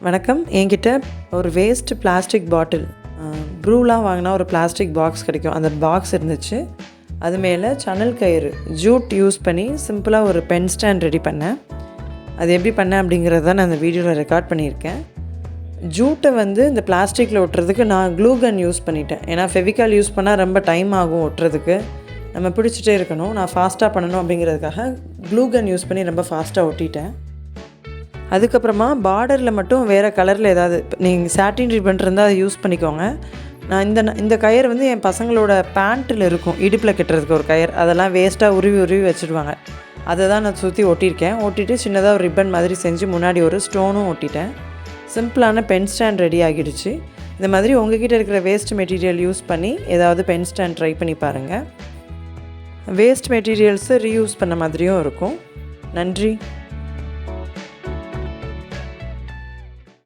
வணக்கம். என்கிட்ட ஒரு வேஸ்ட் பிளாஸ்டிக் பாட்டில் ப்ரூலாம் வாங்கினா ஒரு பிளாஸ்டிக் பாக்ஸ் கிடைக்கும். அந்த பாக்ஸ் இருந்துச்சு. அது மேலே சணல் கயிறு ஜூட் யூஸ் பண்ணி சிம்பிளாக ஒரு பென் ஸ்டாண்ட் ரெடி பண்ணேன். அது எப்படி பண்ணேன் அப்படிங்கிறத தான் நான் அந்த வீடியோவில் ரெக்கார்ட் பண்ணியிருக்கேன். ஜூட்டை இந்த பிளாஸ்டிக்கில் ஒட்டுறதுக்கு நான் க்ளூ கன் யூஸ் பண்ணிட்டேன். ஏன்னா ஃபெவிகால் யூஸ் பண்ணால் ரொம்ப டைம் ஆகும் ஒட்டுறதுக்கு. நம்ம பிடிச்சிட்டே இருக்கணும். நான் ஃபாஸ்ட்டாக பண்ணணும் அப்படிங்கிறதுக்காக க்ளூ கன் யூஸ் பண்ணி ரொம்ப ஃபாஸ்ட்டாக ஒட்டிட்டேன். அதுக்கப்புறமா பார்டரில் மட்டும் வேறு கலரில் ஏதாவது நீங்கள் சாட்டின் ரிப்பன் இருந்தால் அதை யூஸ் பண்ணிக்கோங்க. நான் இந்த கயிறு என் பசங்களோட பேண்ட்டில் இருக்கும், இடுப்பில் கட்டுறதுக்கு ஒரு கயிறு. அதெல்லாம் வேஸ்ட்டாக உருவி வச்சுடுவாங்க. அதை தான் நான் சுற்றி ஒட்டியிருக்கேன். ஒட்டிட்டு சின்னதாக ஒரு ரிப்பன் மாதிரி செஞ்சு முன்னாடி ஒரு ஸ்டோனும் ஒட்டிட்டேன். சிம்பிளான பென் ஸ்டாண்ட் ரெடி ஆகிடுச்சு. இந்த மாதிரி உங்ககிட்ட இருக்கிற வேஸ்ட் மெட்டீரியல் யூஸ் பண்ணி ஏதாவது பென் ஸ்டாண்ட் ட்ரை பண்ணி பாருங்கள். வேஸ்ட் மெட்டீரியல்ஸை ரீயூஸ் பண்ண மாதிரியும் இருக்கும். நன்றி.